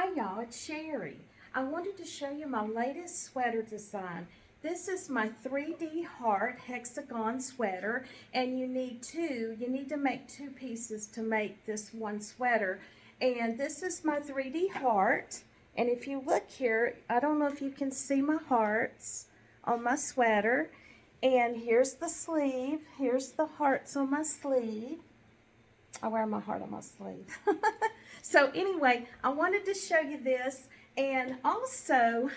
Hi y'all, it's Sherry. I wanted to show you my latest sweater design. This is my 3D heart hexagon sweater, and you need to make two pieces to make this one sweater. And this is my 3D heart. And if you look here, I don't know if you can see my hearts on my sweater. And here's the sleeve. Here's the hearts on my sleeve. I wear my heart on my sleeve. So anyway, I wanted to show you this. And also,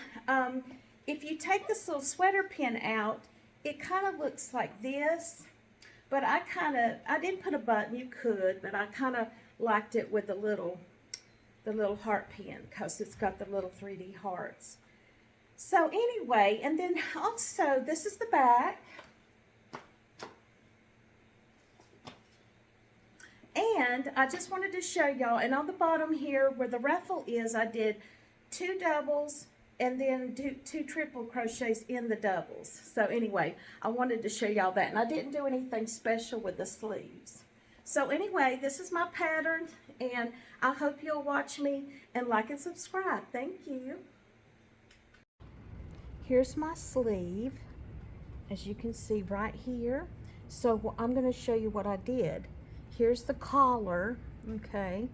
if you take this little sweater pin out, it kind of looks like this. But I didn't put a button, you could, but I kind of liked it with the little heart pin because it's got the little 3D hearts. So anyway, and then also, this is the back. And I just wanted to show y'all, and on the bottom here where the ruffle is, I did 2 doubles and then two triple crochets in the doubles. So anyway, I wanted to show y'all that. And I didn't do anything special with the sleeves. So anyway, this is my pattern, and I hope you'll watch me and like and subscribe. Thank you. Here's my sleeve, as you can see right here. So I'm going to show you what I did. Here's the collar, okay,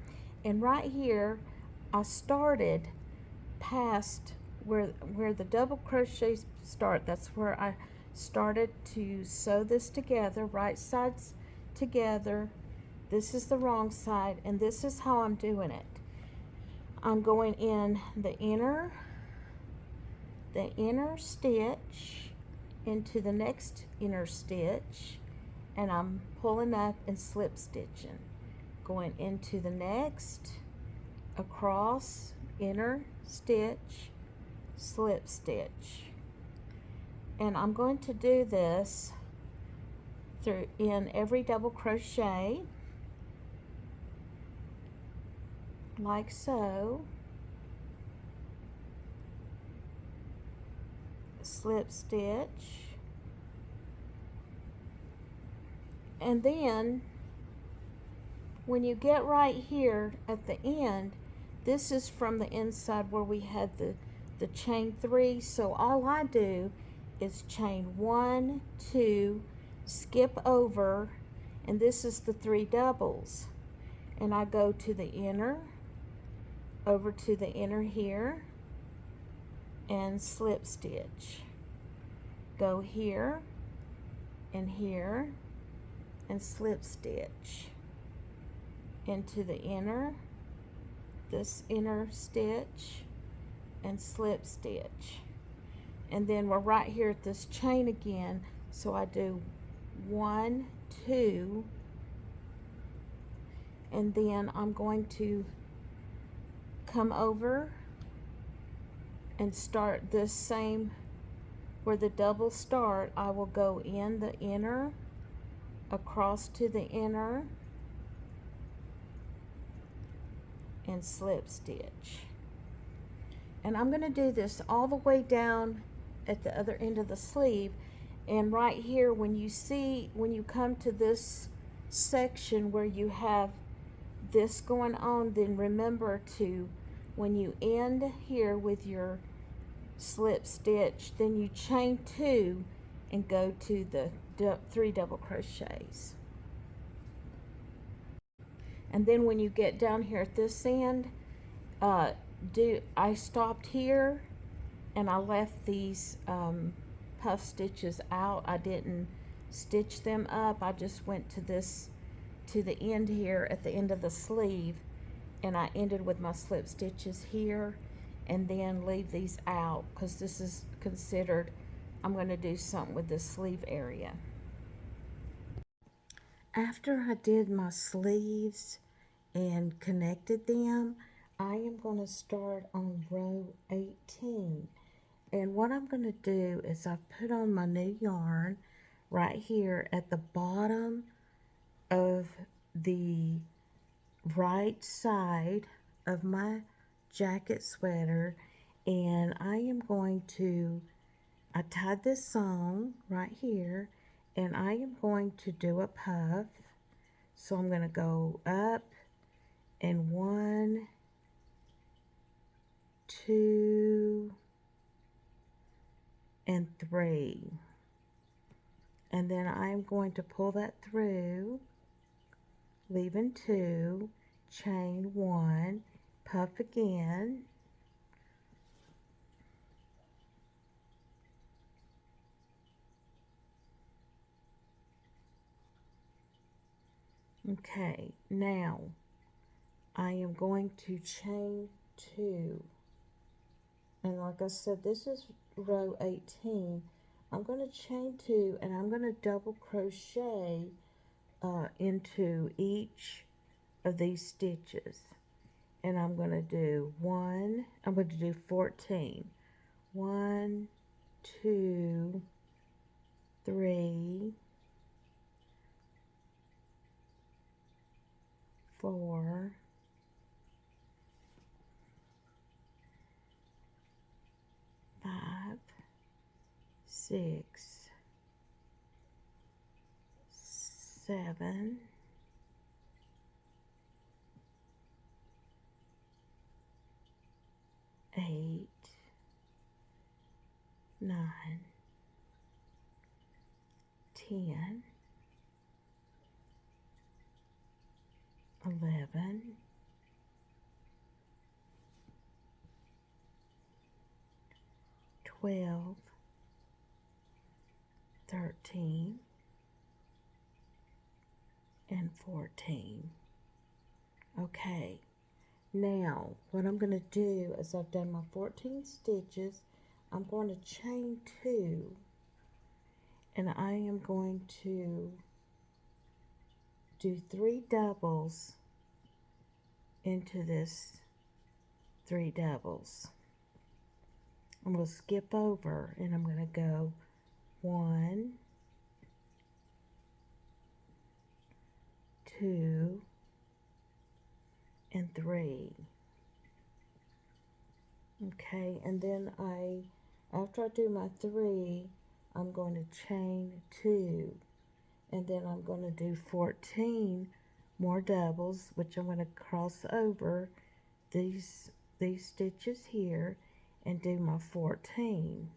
and right here I started past where the double crochets start. That's where I started to sew this together, right sides together. This is the wrong side, and this is how I'm doing it. I'm going in the inner stitch into the next inner stitch, and I'm pulling up and slip stitching, going into the next, across, inner stitch, slip stitch. And I'm going to do this in every double crochet, like so. Slip stitch. And then when you get right here at the end, this is from the inside where we had the chain 3. So all I do is chain 1, 2, skip over, and this is the 3 doubles. And I go to the inner, over to the inner here, and slip stitch. Go here and here, and slip stitch into the inner, this inner stitch, and slip stitch. And then we're right here at this chain again, so I do 1, 2, and then I'm going to come over and start this same where the double start. I will go in the inner, across to the inner, and slip stitch. And I'm going to do this all the way down at the other end of the sleeve. And right here, when you come to this section where you have this going on, then remember to, when you end here with your slip stitch, then you chain 2 and go to the 3 double crochets. And then when you get down here at this end, I stopped here and I left these puff stitches out. I didn't stitch them up. I just went to the end here at the end of the sleeve, and I ended with my slip stitches here, and then leave these out because this is considered, I'm going to do something with the sleeve area. After I did my sleeves and connected them, I am going to start on row 18. And what I'm going to do is I've put on my new yarn right here at the bottom of the right side of my jacket sweater, and I am going to, I tied this on right here, and I am going to do a puff. So I'm going to go up and 1 2 and 3, and then I'm going to pull that through, leaving 2, chain 1, puff again, okay, now I am going to chain 2, and like I said, this is row 18. I'm going to chain 2 and I'm going to double crochet into each of these stitches, and I'm going to do 14. 1, 2, 3, 4, 5, 6, 7, 8, 9, 10, 11, 12, 13, and 14. Okay, now what I'm going to do is I've done my 14 stitches. I'm going to chain 2, and I am going to do 3 doubles into this 3 doubles. I'm going to skip over and I'm going to go 1, 2, and 3. Okay, and then after I do my 3, I'm going to chain 2, and then I'm going to do 14 more doubles, which I'm going to cross over these stitches here and do my 14.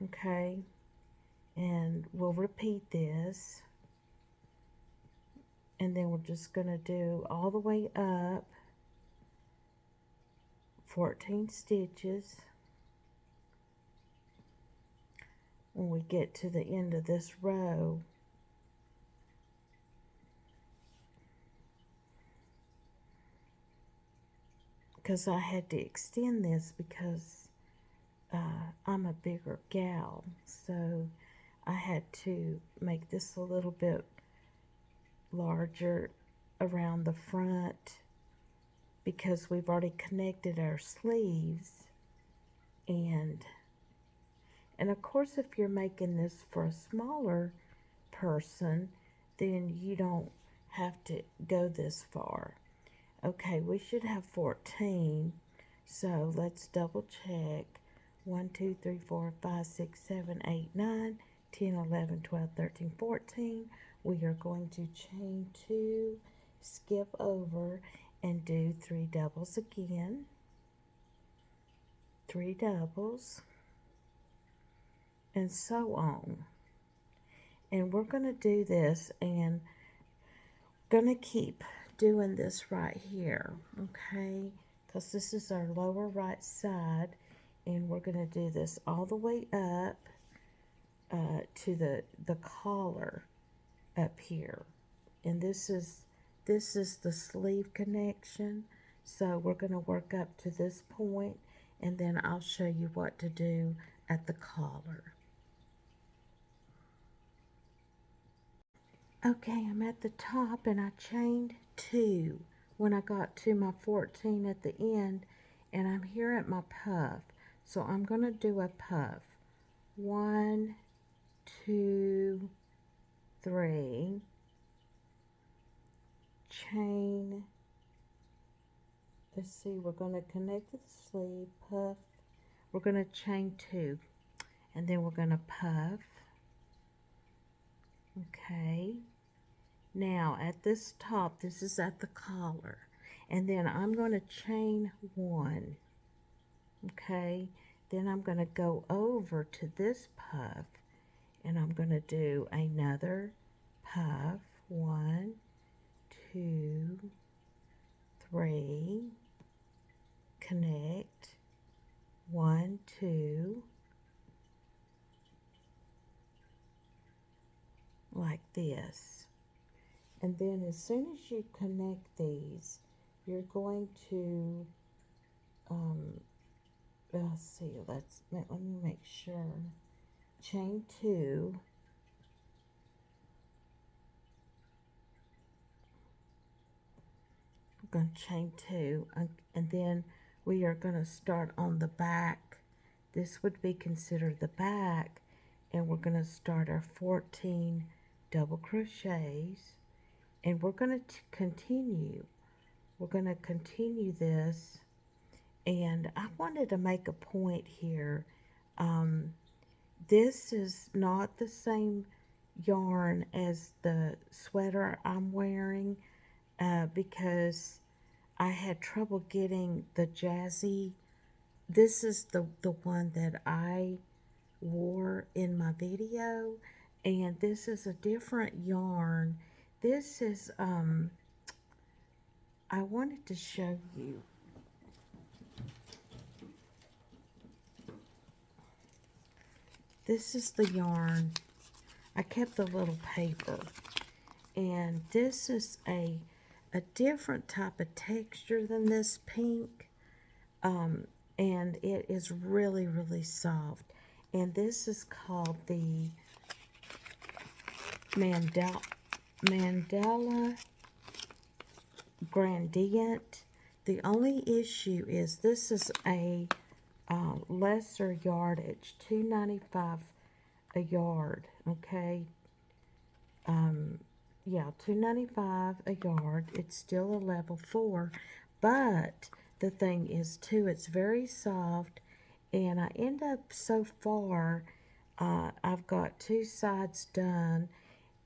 Okay, and we'll repeat this, and then we're just going to do all the way up 14 stitches when we get to the end of this row. Because I had to extend this because I'm a bigger gal, so I had to make this a little bit larger around the front because we've already connected our sleeves, and of course if you're making this for a smaller person, then you don't have to go this far. Okay, we should have 14, so let's double check. 1, 2, 3, 4, 5, 6, 7, 8, 9, 10, 11, 12, 13, 14. We are going to chain 2, skip over, and do 3 doubles again. 3 doubles, and so on. And we're going to do this, and going to keep doing this right here, okay? Because this is our lower right side, and we're going to do this all the way up to the collar up here, and this is the sleeve connection. So we're going to work up to this point, and then I'll show you what to do at the collar. Okay, I'm at the top, and I chained 2 when I got to my 14 at the end, and I'm here at my puff. So I'm going to do a puff. 1, 2, 3, chain. Let's see, we're going to connect to the sleeve, puff. We're going to chain 2, and then we're going to puff. Okay. Now at this top, this is at the collar, and then I'm going to chain 1, Okay, then I'm going to go over to this puff and I'm going to do another puff. 1, 2, 3, connect, 1, 2, like this. And then as soon as you connect these, you're going to, let's see, let me make sure. Chain 2, I'm going to chain 2, and then we are going to start on the back. This would be considered the back, and we're going to start our 14 double crochets, and we're going to continue. We're going to continue this, and I wanted to make a point here. This is not the same yarn as the sweater I'm wearing, because I had trouble getting the jazzy. This is the one that I wore in my video, and this is a different yarn. This is, I wanted to show you. This is the yarn. I kept the little paper, and this is a different type of texture than this pink, and it is really, really soft. And this is called the Mandala Gradient. The only issue is this is a lesser yardage, $2.95 a yard. Okay, yeah, $2.95 a yard. It's still a level 4, but the thing is too, it's very soft, and I end up so far, I've got 2 sides done,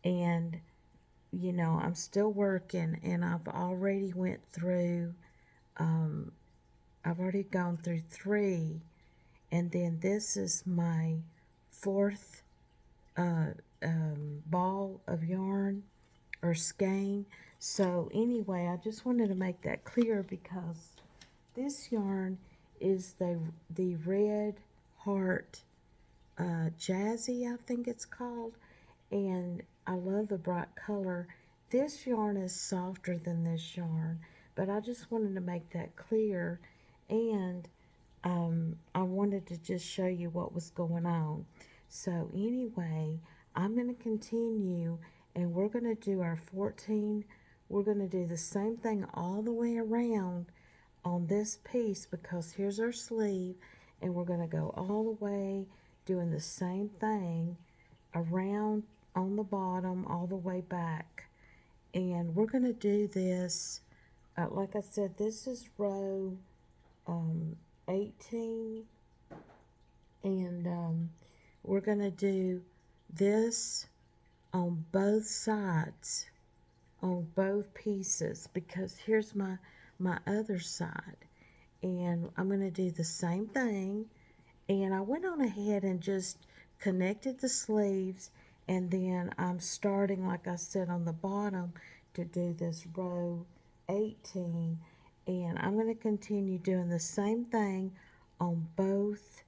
and you know, I'm still working, and I've already went through, I've already gone through 3, and then this is my 4th ball of yarn or skein. So anyway, I just wanted to make that clear because this yarn is the Red Heart Jazzy, I think it's called, and I love the bright color. This yarn is softer than this yarn, but I just wanted to make that clear, and I wanted to just show you what was going on. So anyway, I'm going to continue, and we're going to do our 14. We're going to do the same thing all the way around on this piece, because here's our sleeve, and we're going to go all the way doing the same thing around on the bottom all the way back. And we're going to do this, like I said, this is row 18, and we're going to do this on both sides, on both pieces, because here's my other side, and I'm going to do the same thing. And I went on ahead and just connected the sleeves, and then I'm starting, like I said, on the bottom to do this row 18, and I'm going to continue doing the same thing on both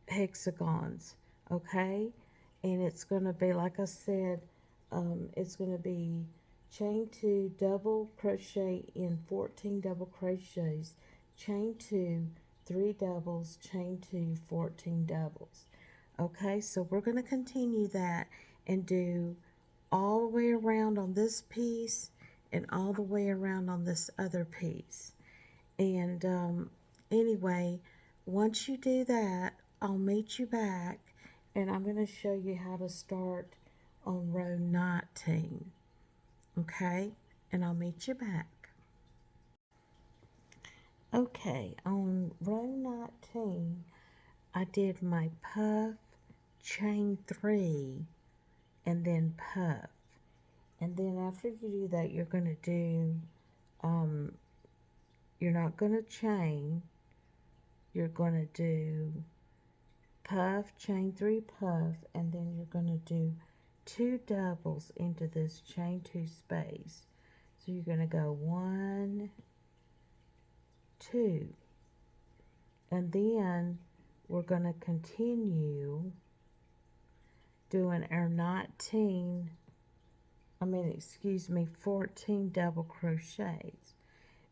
hexagons, okay? And it's going to be, like I said, it's going to be chain 2, double crochet in 14 double crochets, chain 2, 3 doubles, chain 2, 14 doubles. Okay, so we're going to continue that and do all the way around on this piece and all the way around on this other piece. And anyway, once you do that, I'll meet you back, and I'm going to show you how to start on row 19. Okay, and I'll meet you back. Okay, on row 19, I did my puff, chain 3, and then puff. And then after you do that, you're going to do, you're not going to chain, you're going to do puff, chain 3 puff, and then you're going to do 2 doubles into this chain 2 space. So you're going to go 1, 2, and then we're going to continue doing our 14 double crochets.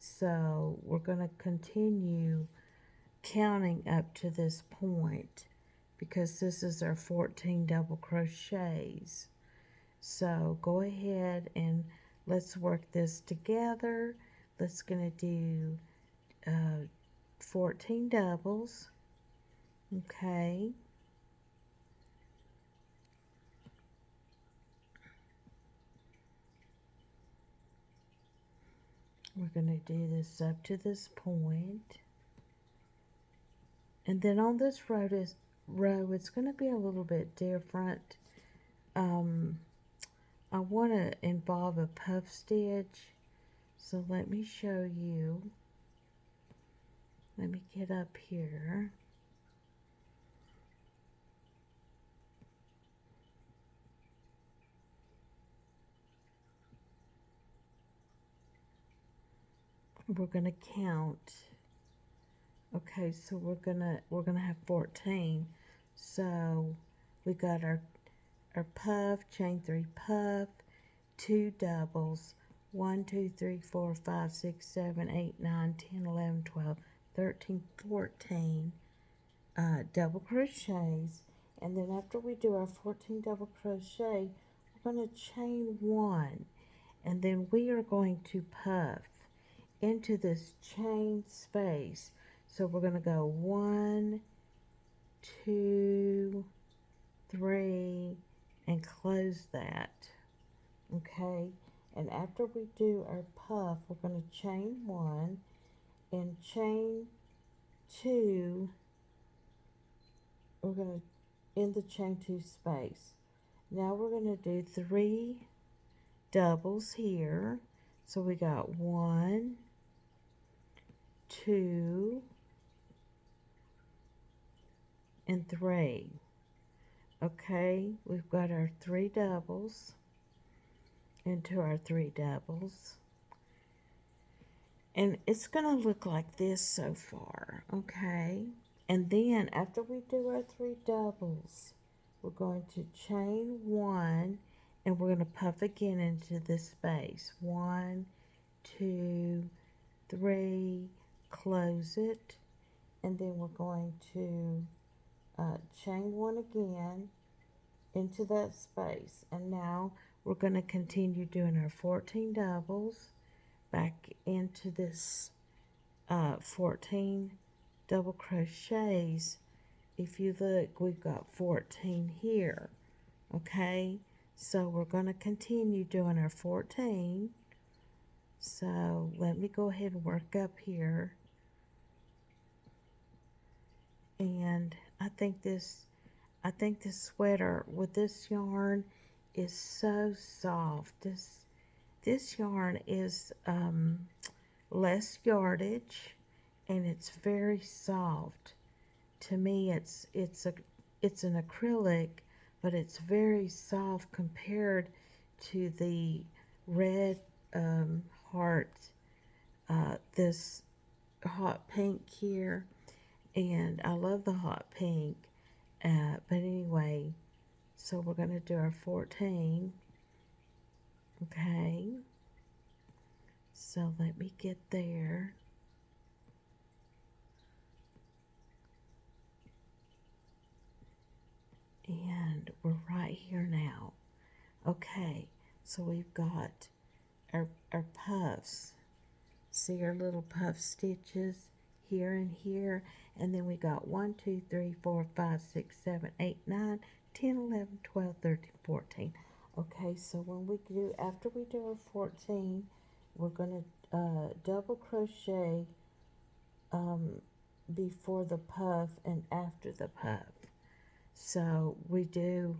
So we're going to continue counting up to this point because this is our 14 double crochets. So go ahead and let's work this together. Let's gonna do 14 doubles. Okay. We're gonna do this up to this point. And then on this row, it's gonna be a little bit different. I want to involve a puff stitch, so let me show you. Let me get up here. We're gonna count. Okay, so we're gonna have 14. So we got our puff, chain 3 puff, 2 doubles, 1, 2, 3, 4, 5, 6, 7, 8, 9, 10, 11, 12, 13, 14 double crochets. And then after we do our 14 double crochet, we're going to chain 1. And then we are going to puff into this chain space. So we're going to go 1, 2, 3, and close that. Okay, and after we do our puff, we're going to chain 1 and chain 2. We're going to in the chain 2 space. Now we're going to do 3 doubles here. So we got 1, 2, and 3. Okay, we've got our 3 doubles into our 3 doubles. And it's going to look like this so far, okay? And then after we do our 3 doubles, we're going to chain 1 and we're going to puff again into this space. 1, 2, 3, close it, and then we're going to chain 1 again into that space. And now we're going to continue doing our 14 doubles back into this 14 double crochets. If you look, we've got 14 here. Okay, so we're going to continue doing our 14. So let me go ahead and work up here. And I think this sweater with this yarn is so soft. This yarn is less yardage and it's very soft. To me, it's an acrylic, but it's very soft compared to the red heart, this hot pink here, and I love the hot pink. But anyway, so we're going to do our 14. Okay, so let me get there. And we're right here now. Okay, so we've got our puffs. See our little puff stitches here and here. And then we got 1, 2, 3, 4, 5, 6, 7, 8, 9, 10, 11, 12, 13, 14. Okay, so after we do our 14, we're going to double crochet before the puff and after the puff. So we do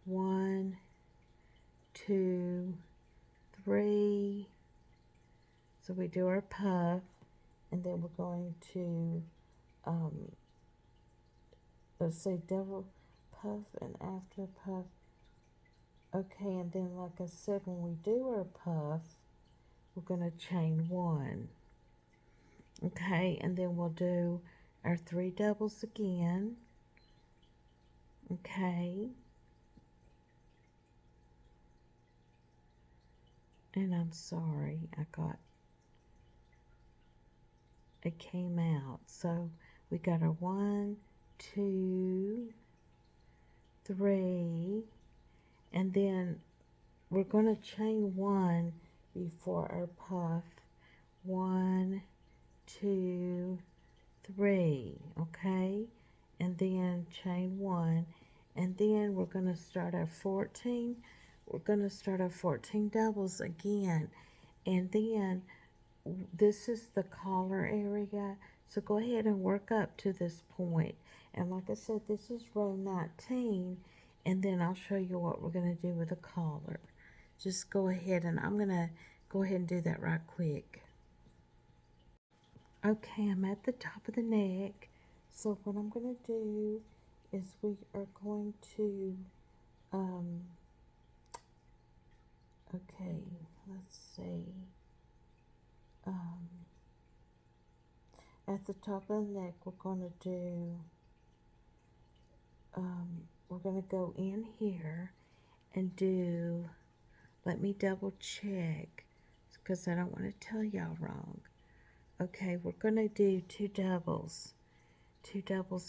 1, 2, 3. So we do our puff, and then we're going to let's say double puff and after puff. Okay, and then like I said, when we do our puff, we're going to chain 1. Okay, and then we'll do our 3 doubles again. Okay, and I'm sorry, it came out. So we got our 1, 2, 3, and then we're going to chain 1 before our puff. 1, 2, 3, okay, and then chain 1, and then we're going to start our 14. We're going to start our 14 doubles again, and then this is the collar area, so go ahead and work up to this point. And like I said, this is row 19, and then I'll show you what we're going to do with the collar. Just go ahead, and I'm going to go ahead and do that right quick. Okay, I'm at the top of the neck, so what I'm going to do is we are going to, okay, let's see, at the top of the neck, we're going to do, we're going to go in here and do, let me double check, because I don't want to tell y'all wrong. Okay, we're going to do 2 doubles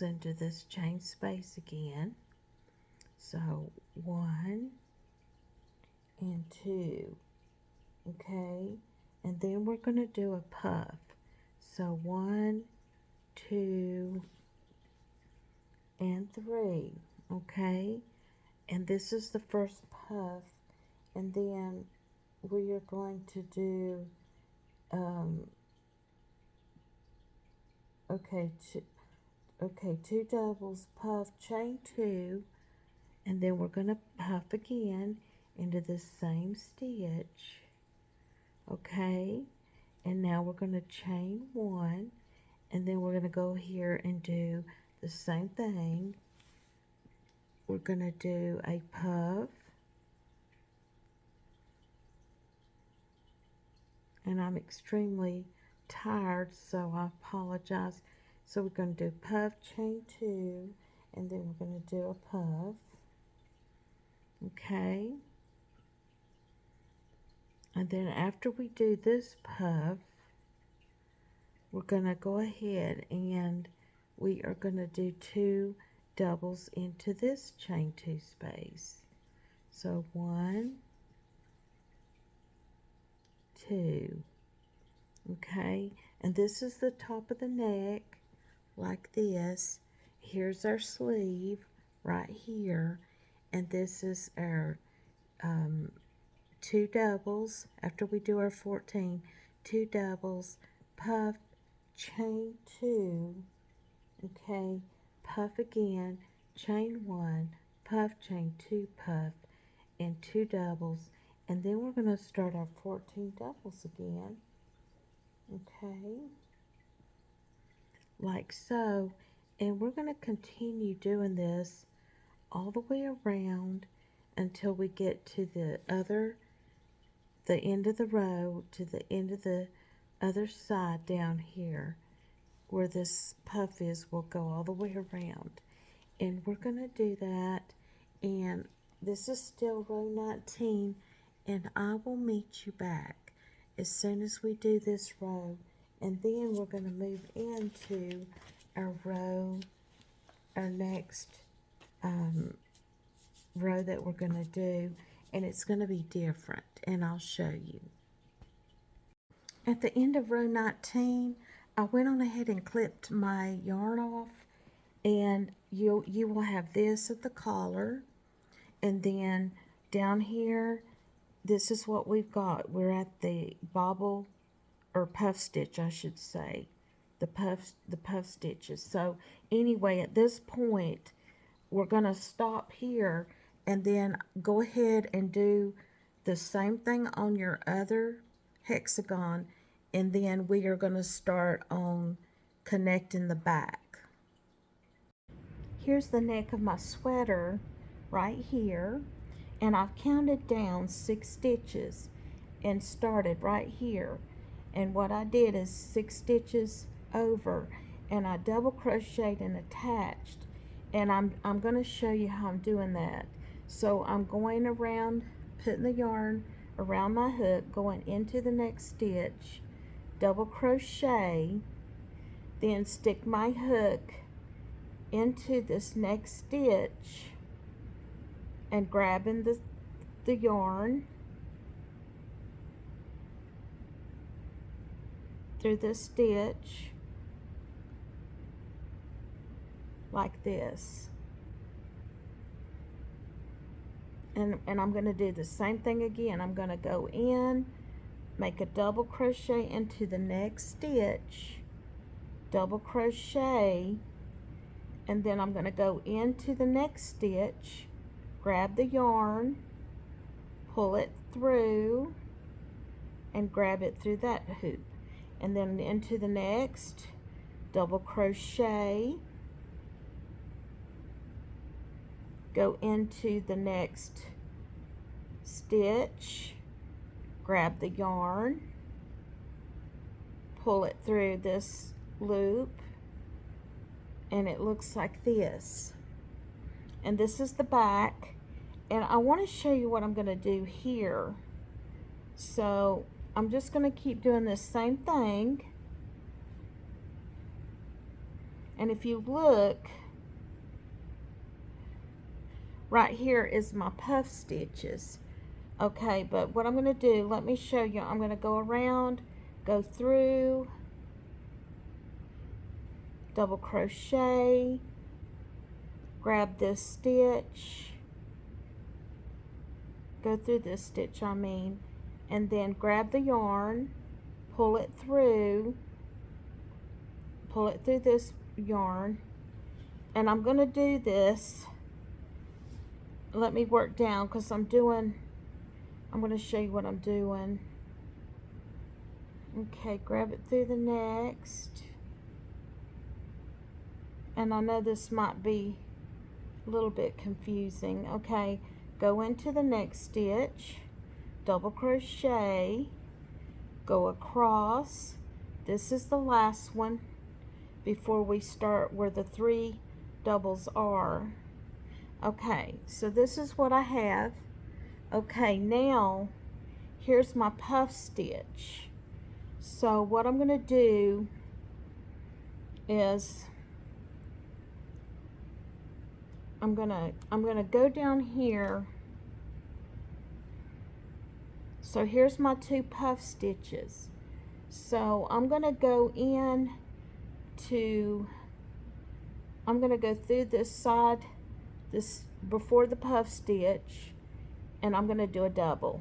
into this chain space again. So 1 and 2, okay, and then we're going to do a puff. So 1, 2, and 3, okay, and this is the first puff, and then we are going to do okay, 2 doubles, puff, chain 2, and then we're going to puff again into the same stitch, okay, and now we're going to chain 1, and then we're going to go here and do the same thing. We're going to do a puff, and I'm extremely tired, so I apologize. So we're going to do puff, chain 2, and then we're going to do a puff, okay, and then after we do this puff, we're going to go ahead and we are going to do 2 doubles into this chain 2 space. So 1, 2, okay, and this is the top of the neck like this. Here's our sleeve right here, and this is our 2 doubles after we do our 14, 2 doubles, puff, chain 2, okay, puff again, chain 1, puff, chain 2, puff, and 2 doubles, and then we're going to start our 14 doubles again, okay, like so, and we're going to continue doing this all the way around until we get to the end of the row, to the end of the other side down here where this puff is. Will go all the way around, and we're going to do that, and this is still row 19, and I will meet you back as soon as we do this row, and then we're going to move into our next row that we're going to do, and it's going to be different, and I'll show you. At the end of row 19, I went on ahead and clipped my yarn off, and you will have this at the collar, and then down here, this is what we've got. We're at the bobble or puff stitch, I should say, the puff stitches. So anyway, at this point, we're going to stop here and then go ahead and do the same thing on your other hexagon, and then we are going to start on connecting the back. here's the neck of my sweater right here, and I've counted down 6 stitches and started right here. And what I did is 6 stitches over, and I double crocheted and attached. And I'm going to show you how I'm doing that. So I'm going around, putting the yarn around my hook, going into the next stitch, double crochet, then stick my hook into this next stitch and grabbing the yarn through this stitch like this. And I'm going to do the same thing again. I'm going to go in, make a double crochet into the next stitch, double crochet, and then I'm going to go into the next stitch, grab the yarn, pull it through, and grab it through that hoop, and then into the next, double crochet, go into the next stitch, grab the yarn, pull it through this loop, and it looks like this. And this is the back, and I want to show you what I'm going to do here. So I'm just going to keep doing this same thing, and if you look, right here is my puff stitches. Okay, but what I'm going to do, let me show you. I'm going to go around, go through, double crochet, grab this stitch, go through this stitch, and then grab the yarn, pull it through this yarn, and I'm going to do this. Let me work down, because I'm going to show you what I'm doing. Okay, grab it through the next. And I know this might be a little bit confusing. Okay, go into the next stitch, double crochet, go across. This is the last one before we start where the 3 doubles are. Okay, so this is what I have. Okay, now here's my puff stitch. So what I'm going to do is I'm going to go down here. So here's my 2 puff stitches. So I'm going to go in to, I'm going to go through this side, this before the puff stitch, and I'm going to do a double.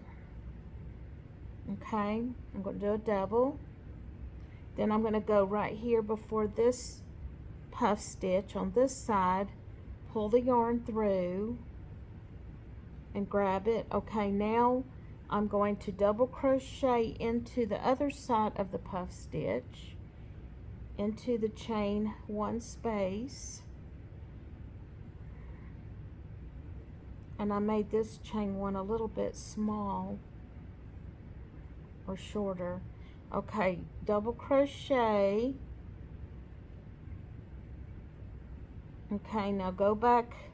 Okay, I'm going to do a double. Then I'm going to go right here before this puff stitch on this side, pull the yarn through and grab it. Okay, now I'm going to double crochet into the other side of the puff stitch, into the chain 1 space, and I made this chain 1 a little bit small or shorter. Okay, double crochet. Okay, now go back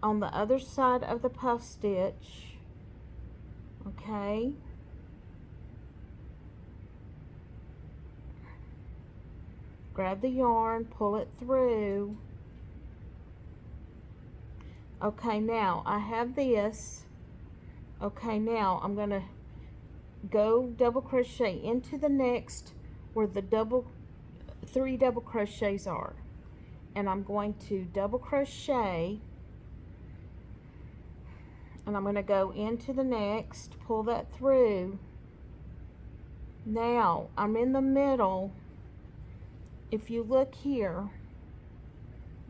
on the other side of the puff stitch. Okay, grab the yarn, pull it through. Okay, now I have this. Okay, now I'm going to go double crochet into the next where the 3 double crochets are, and I'm going to double crochet, and I'm going to go into the next, pull that through. Now I'm in the middle. If you look here,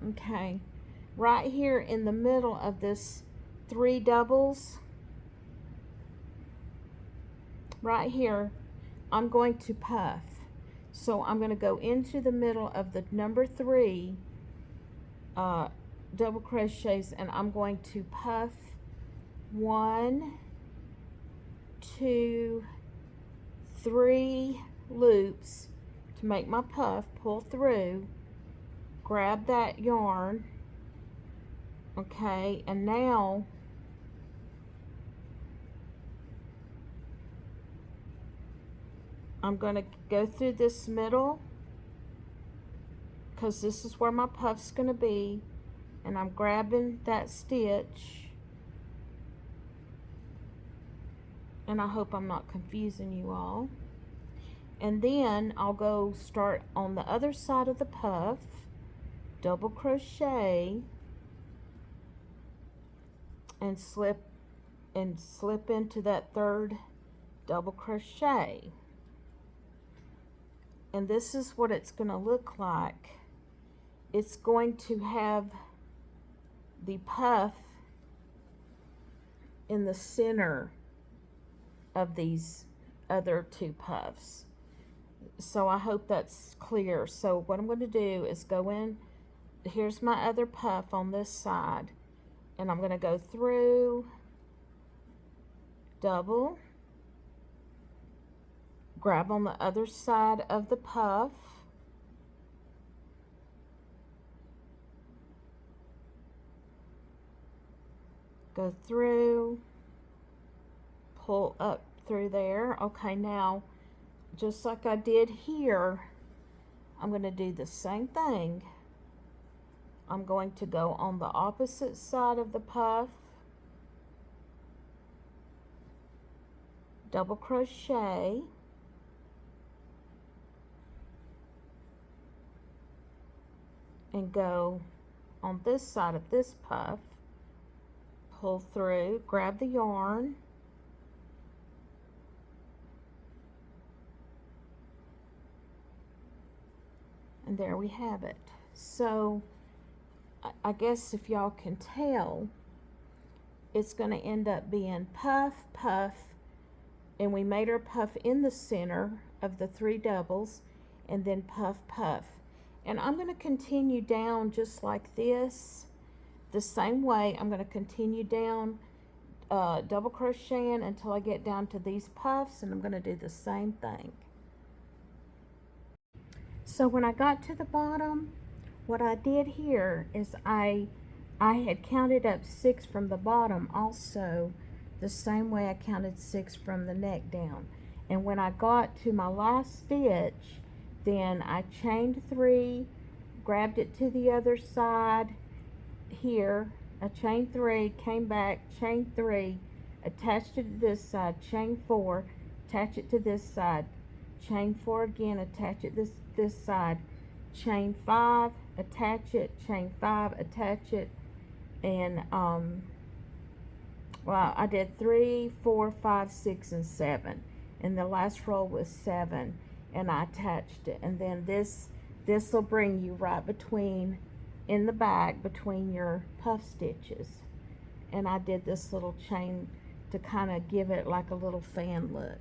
okay, right here in the middle of this 3 doubles, right here, I'm going to puff. So I'm going to go into the middle of the number 3 double crochets, and I'm going to puff 1, 2, 3 loops to make my puff, pull through, grab that yarn, okay, and now I'm going to go through this middle, because this is where my puff's going to be, and I'm grabbing that stitch, and I hope I'm not confusing you all. And then I'll go start on the other side of the puff, double crochet, and slip into that third double crochet. And this is what it's going to look like. It's going to have the puff in the center of these other 2 puffs. So I hope that's clear. So what I'm going to do is go in, here's my other puff on this side, and I'm going to go through, double, grab on the other side of the puff, go through, pull up through there. Okay, now just like I did here, I'm going to do the same thing. I'm going to go on the opposite side of the puff, double crochet, and go on this side of this puff, pull through, grab the yarn, and there we have it. So I guess if y'all can tell, it's going to end up being puff, puff, and we made our puff in the center of the 3 doubles, and then puff, puff. And I'm going to continue down just like this, the same way. I'm going to continue down, double crocheting until I get down to these puffs, and I'm going to do the same thing. So when I got to the bottom, what I did here is I had counted up 6 from the bottom also, the same way I counted 6 from the neck down. And when I got to my last stitch, then I chained 3, grabbed it to the other side here, I chained 3, came back, chained 3, attached it to this side, chain 4, attach it to this side, chain 4 again, attach it this side, chain 5, attach it, chain 5, attach it, and well, I did 3, 4, 5, 6, and 7, and the last row was 7, and I attached it. And then this will bring you right between, in the back, between your puff stitches. And I did this little chain to kind of give it like a little fan look.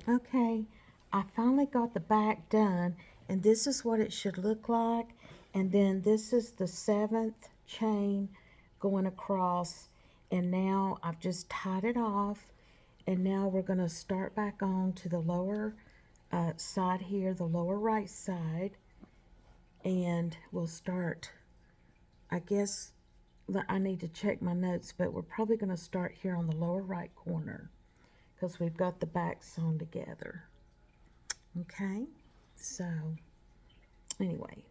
Okay, I finally got the back done, and this is what it should look like. And then this is the 7th chain going across, and now I've just tied it off, and now we're going to start back on to the lower side here, the lower right side, and we'll start, I guess I need to check my notes, but we're probably going to start here on the lower right corner, because we've got the back sewn together. Okay, so anyway.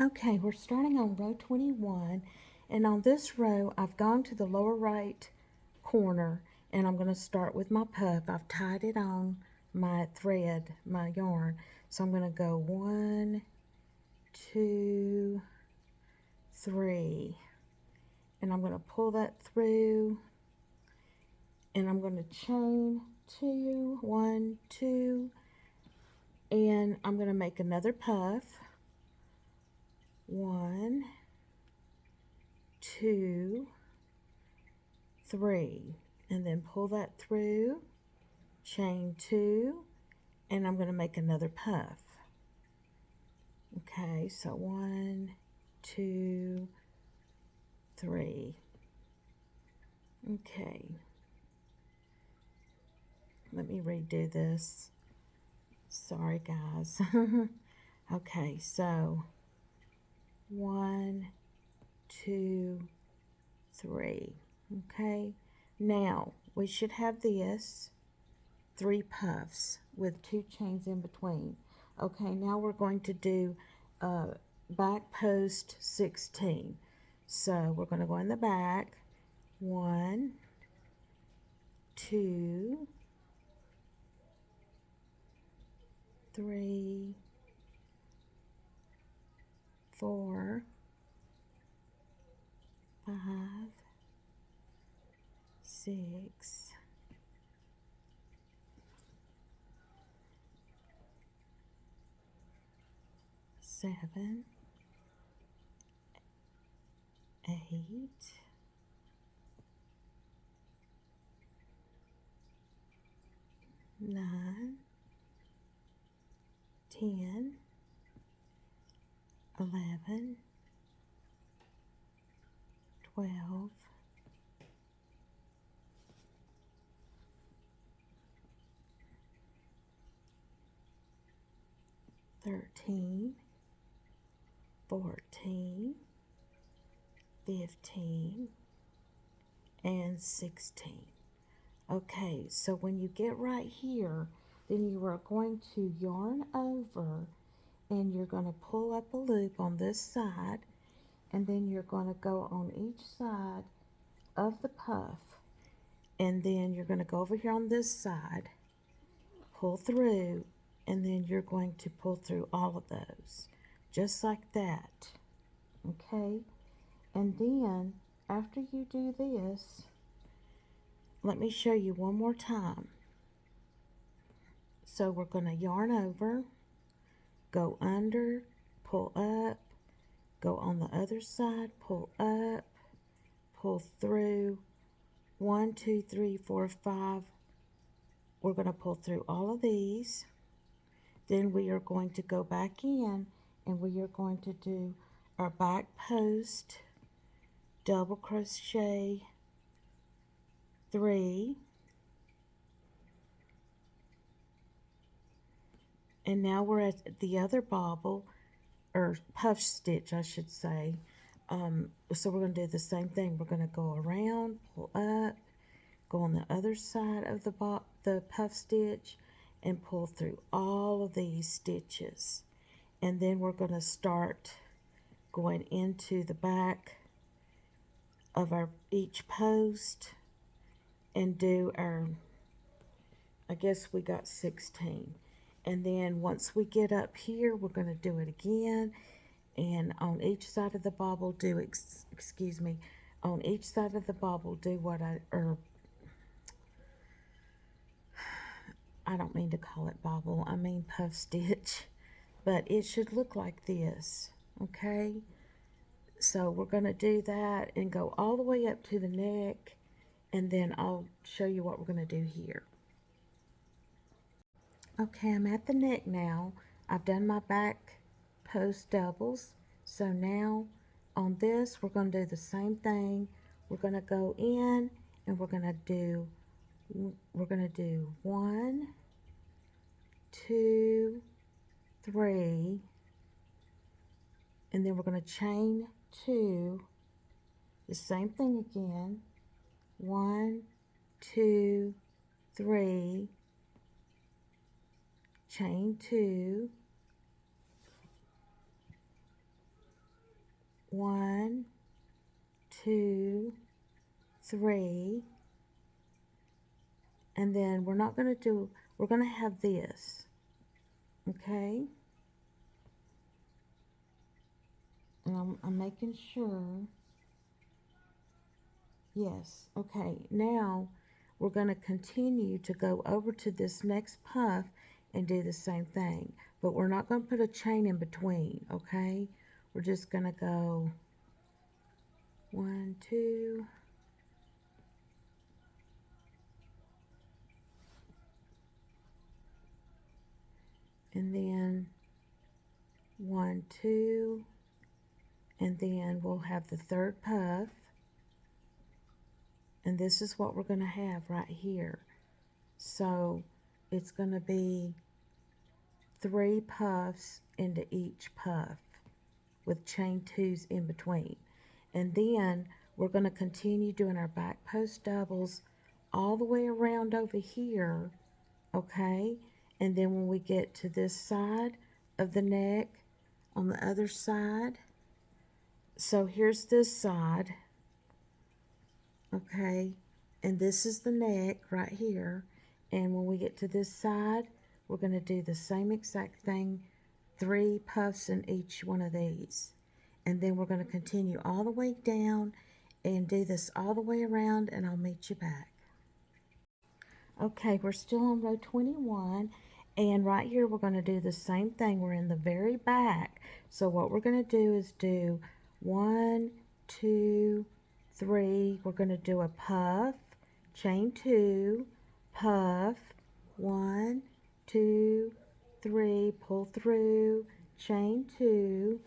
Okay, we're starting on row 21, and on this row I've gone to the lower right corner, and I'm going to start with my puff. I've tied it on my thread, my yarn, so I'm going to go 1, 2, 3, and I'm going to pull that through, and I'm going to chain 2, 1, 2, and I'm going to make another puff, 1, 2, 3, and then pull that through, chain 2, and I'm going to make another puff, Okay, so 1, 2, 3. Okay, let me redo this. Sorry, guys. Okay, so 1, 2, 3. Okay, now we should have this 3 puffs with 2 chains in between. Okay, now we're going to do back post 16. So we're going to go in the back. 1, 2, 3, 4, 5, 6, 7, 8, 9, 10, 11, 12, 13, 14, 15, and 16. Okay, so when you get right here, then you are going to yarn over and you're going to pull up a loop on this side, and then you're going to go on each side of the puff, and then you're going to go over here on this side, pull through, and then you're going to pull through all of those, just like that. Okay, and then after you do this, let me show you one more time. So we're going to yarn over, go under, pull up, go on the other side, pull up, pull through, 1, 2, 3, 4, 5. We're going to pull through all of these. Then we are going to go back in and we are going to do our back post, double crochet 3, and now we're at the other bobble, or puff stitch I should say. So we're going to do the same thing. We're going to go around, pull up, go on the other side of the puff stitch, and pull through all of these stitches. And then we're going to start going into the back of our each post and do our, I guess we got 16. And then once we get up here, we're going to do it again, and on each side of the bobble do excuse me, on each side of the bobble do what I don't mean to call it bobble, I mean puff stitch, but it should look like this. Okay, so we're going to do that and go all the way up to the neck, and then I'll show you what we're going to do here. Okay, I'm at the neck now. I've done my back post doubles. So now on this, we're going to do the same thing. We're going to go in and we're going to do 1, 2, 3, and then we're going to chain 2, the same thing again, 1, 2, 3, chain 2, 1, 2, 3, and then we're going to have this, okay, and I'm making sure, yes, okay, now we're going to continue to go over to this next puff and do the same thing, but we're not going to put a chain in between, okay, we're just going to go 1, 2, and then 1, 2, and then we'll have the third puff, and this is what we're going to have right here. So it's going to be 3 puffs into each puff with chain 2s in between. And then we're going to continue doing our back post doubles all the way around over here, okay? And then when we get to this side of the neck, on the other side, so here's this side, okay, and this is the neck right here, and when we get to this side, we're going to do the same exact thing, 3 puffs in each one of these, and then we're going to continue all the way down and do this all the way around, and I'll meet you back. Okay, we're still on row 21, and right here we're going to do the same thing. We're in the very back, so what we're going to do is do 1, 2, 3. We're going to do a puff, chain 2, puff, 1, 2, 3, pull through, chain 2,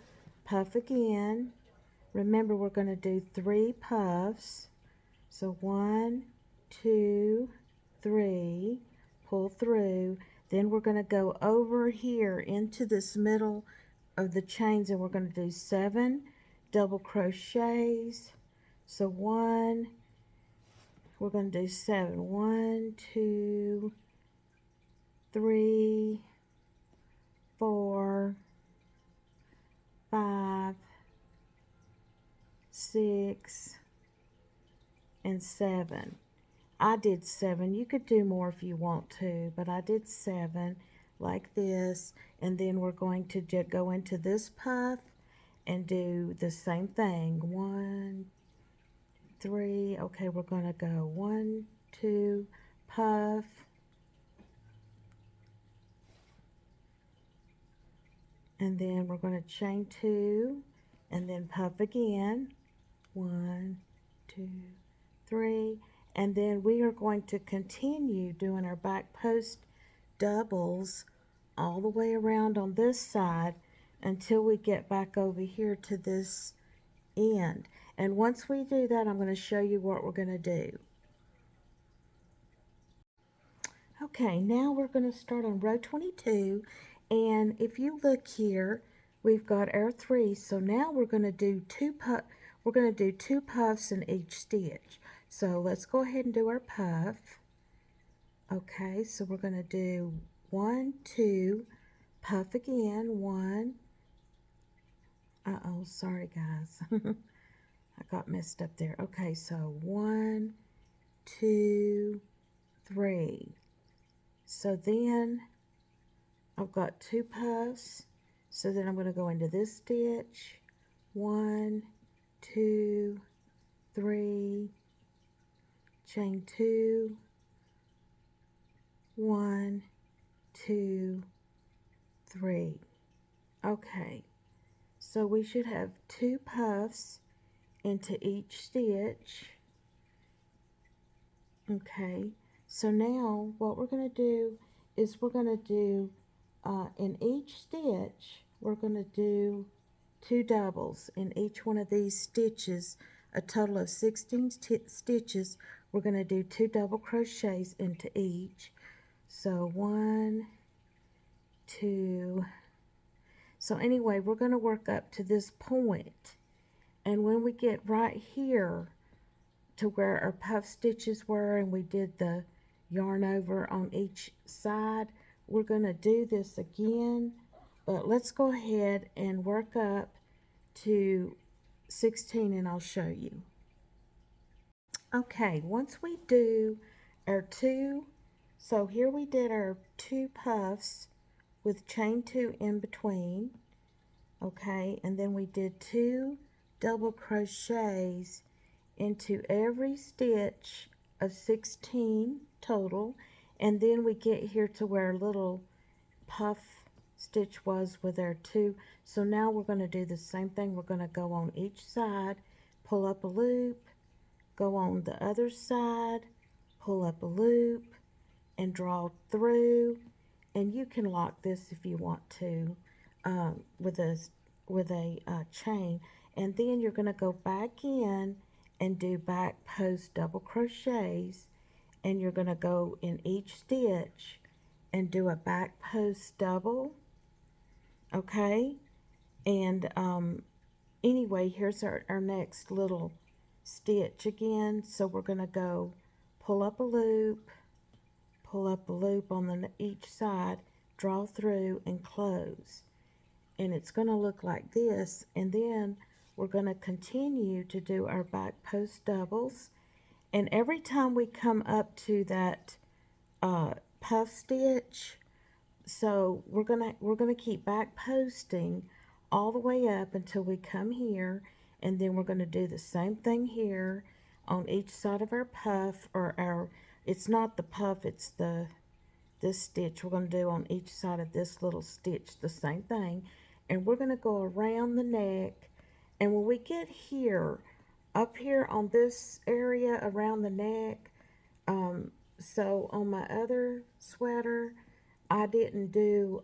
puff again. Remember, we're going to do 3 puffs, so 1, 2, 3, pull through. Then we're going to go over here into this middle of the chains, and we're going to do 7 double crochets. So 1, we're going to do 7. 1, 2, 3, 4, 5, 6, and 7. I did 7. You could do more if you want to, but I did 7 like this, and then we're going to go into this puff and do the same thing. 1, 3. Okay, we're going to go 1, 2, puff, and then we're going to chain 2 and then puff again. 1, 2, 3. And then we are going to continue doing our back post doubles all the way around on this side until we get back over here to this end. And once we do that, I'm going to show you what we're going to do. Okay, now we're going to start on row 22, and if you look here, we've got our 3. So now we're going to do 2 puffs in each stitch. So let's go ahead and do our puff. Okay, so we're going to do 1, 2, puff again, 1. Uh-oh, sorry guys. I got messed up there. Okay, so 1, 2, 3. So then I've got 2 puffs. So then I'm going to go into this stitch. 1, 2, 3, chain 2, 1, 2, 3. Okay, so we should have 2 puffs into each stitch. Okay, so now what we're going to do is we're going to do in each stitch, we're going to do 2 doubles in each one of these stitches, a total of 16 stitches. We're going to do 2 double crochets into each. So 1, 2. So anyway, we're going to work up to this point, and when we get right here to where our puff stitches were and we did the yarn over on each side, we're going to do this again, but let's go ahead and work up to 16 and I'll show you. Okay, once we do our 2, so here we did our 2 puffs with chain 2 in between, okay, and then we did 2 double crochets into every stitch of 16 total, and then we get here to where our little puff stitch was with our 2. So now we're going to do the same thing. We're going to go on each side, pull up a loop, go on the other side, pull up a loop, and draw through. And you can lock this if you want to with a chain, and then you're going to go back in and do back post double crochets, and you're going to go in each stitch and do a back post double. Okay, and anyway, here's our next little stitch again. So we're going to go pull up a loop on each side, draw through and close, and it's going to look like this. And then we're going to continue to do our back post doubles, and every time we come up to that puff stitch, so we're gonna keep back posting all the way up until we come here, and then we're going to do the same thing here on each side of our puff, or our, it's not the puff, it's this stitch we're going to do on each side of this little stitch, the same thing. And we're going to go around the neck, and when we get here, up here on this area around the neck, so on my other sweater, I didn't do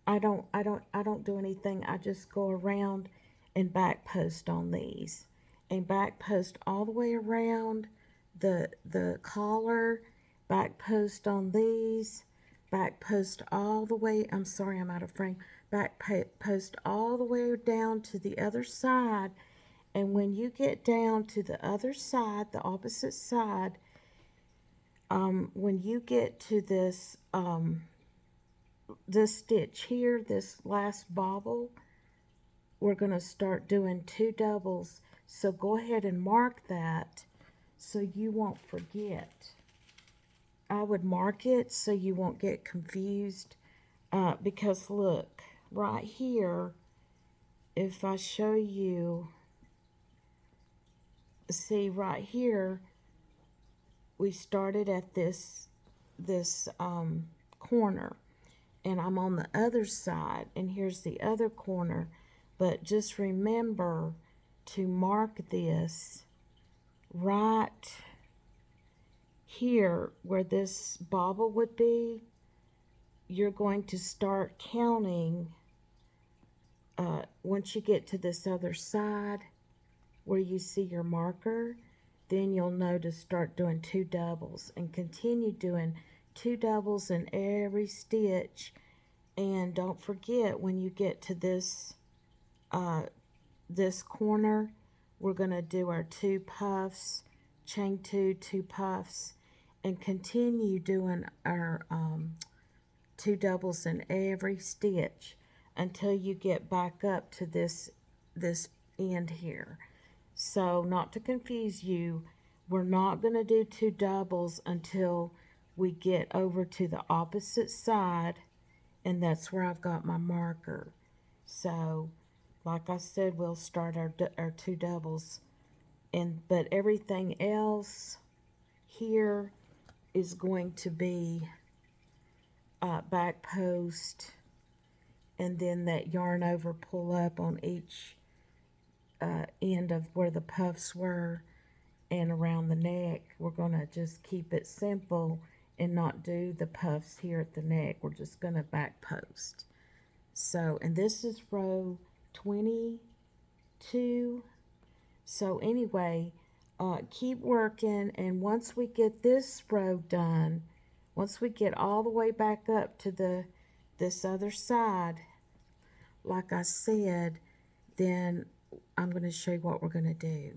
I don't do anything. I just go around and back post on these, and back post all the way around the collar, back post on these, back post all the way, I'm sorry, I'm out of frame, back post all the way down to the other side. And when you get down to the other side, the opposite side, when you get to this this stitch here, this last bobble, we're going to start doing 2 doubles. So go ahead and mark that so you won't forget. I would mark it so you won't get confused, because look right here, if I show you, see right here, we started at this corner, and I'm on the other side, and here's the other corner. But just remember to mark this right here where this bobble would be. You're going to start counting once you get to this other side where you see your marker. Then you'll know to start doing 2 doubles, and continue doing 2 doubles in every stitch. And don't forget, when you get to this this corner, we're going to do our 2 puffs, chain 2 puffs, and continue doing our 2 doubles in every stitch until you get back up to this end here. So, not to confuse you, we're not going to do 2 doubles until we get over to the opposite side, and that's where I've got my marker. So, like I said, we'll start our 2 doubles, but everything else here is going to be back post, and then that yarn over pull up on each end of where the puffs were, and around the neck. We're going to just keep it simple and not do the puffs here at the neck. We're just going to back post. So, and this is row 22. So anyway, keep working, and once we get this row done, once we get all the way back up to this other side, like I said, then I'm going to show you what we're going to do.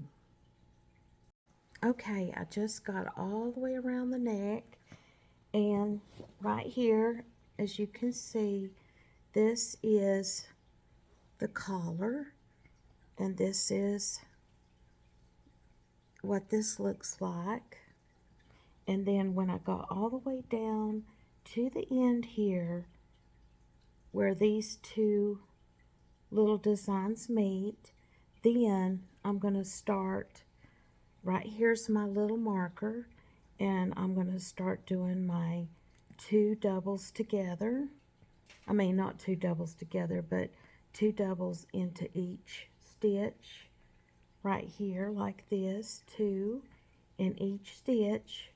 Okay, I just got all the way around the neck, and right here, as you can see, this is the collar, and this is what this looks like. And then when I got all the way down to the end here, where these 2 little designs meet, then I'm going to start, right here's my little marker, and I'm going to start doing my 2 doubles together. I mean, not 2 doubles together, but 2 doubles into each stitch right here, like this, 2 in each stitch,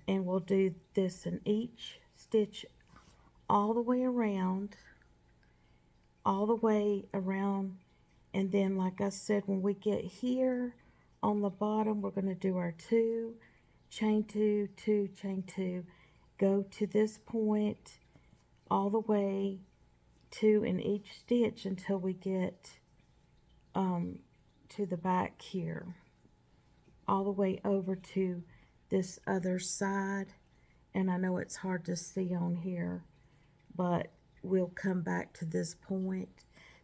and we'll do this in each stitch all the way around all the way around. And then, like I said, when we get here on the bottom, we're going to do our 2, chain 2, 2, chain 2, go to this point all the way 2 in each stitch until we get to the back here, all the way over to this other side. And I know it's hard to see on here, but we'll come back to this point.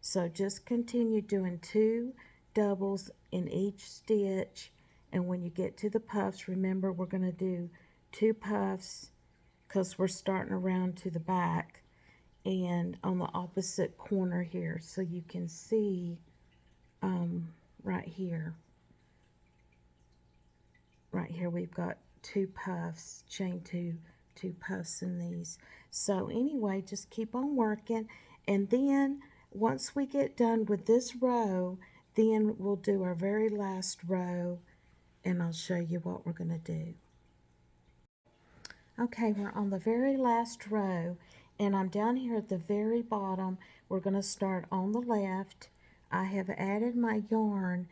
So just continue doing 2 doubles in each stitch, and when you get to the puffs, remember we're going to do 2 puffs because we're starting around to the back and on the opposite corner here, so you can see right here we've got 2 puffs, chain 2, 2 puffs in these. So anyway, just keep on working, and then once we get done with this row, then we'll do our very last row, and I'll show you what we're going to do. Okay, we're on the very last row, and I'm down here at the very bottom. We're going to start on the left. I have added my yarn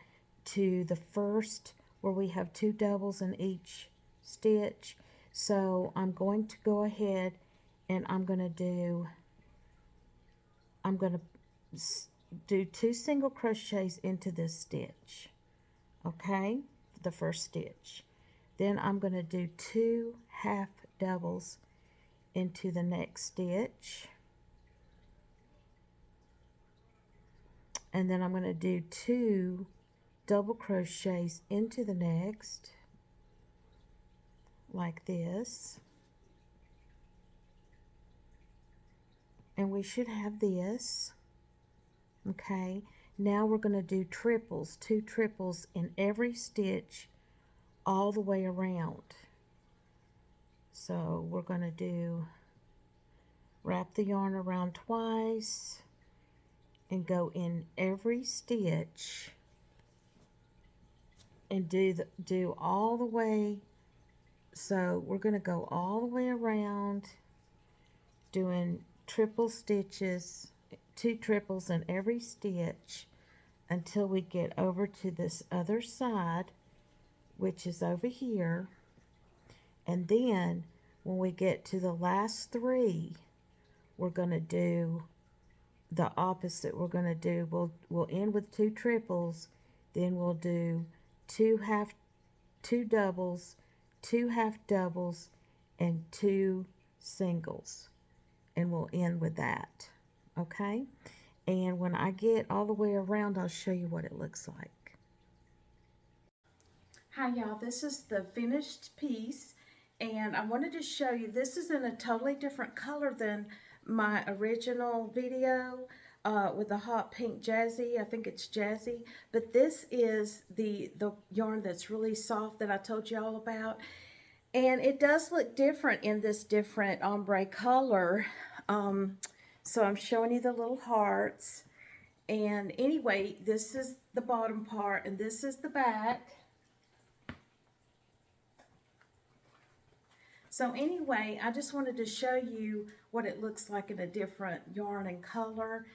to the first where we have 2 doubles in each stitch. So I'm going to go ahead and I'm going to do 2 single crochets into this stitch. Okay, the first stitch. Then I'm going to do 2 half doubles into the next stitch. And then I'm going to do 2 double crochets into the next, like this. And we should have this. Okay, now we're going to do triples, 2 triples in every stitch all the way around. So we're going to wrap the yarn around twice and go in every stitch and do all the way. So we're going to go all the way around doing triple stitches, 2 triples in every stitch until we get over to this other side, which is over here. And then when we get to the last 3, we're going to do the opposite. We're going to do, we'll end with 2 triples, then we'll do 2 doubles, 2 half doubles, and 2 singles, and we'll end with that. Okay, and when I get all the way around, I'll show you what it looks like. Hi y'all, this is the finished piece, and I wanted to show you, this is in a totally different color than my original video with the hot pink jazzy. I think it's jazzy, but this is the yarn that's really soft that I told you all about, and it does look different in this different ombre color. So I'm showing you the little hearts, and anyway, this is the bottom part and this is the back. So anyway, I just wanted to show you what it looks like in a different yarn and color,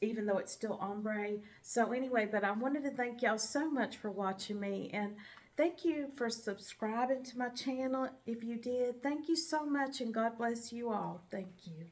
even though it's still ombre. So anyway, but I wanted to thank y'all so much for watching me, and thank you for subscribing to my channel if you did. Thank you so much, and God bless you all. Thank you.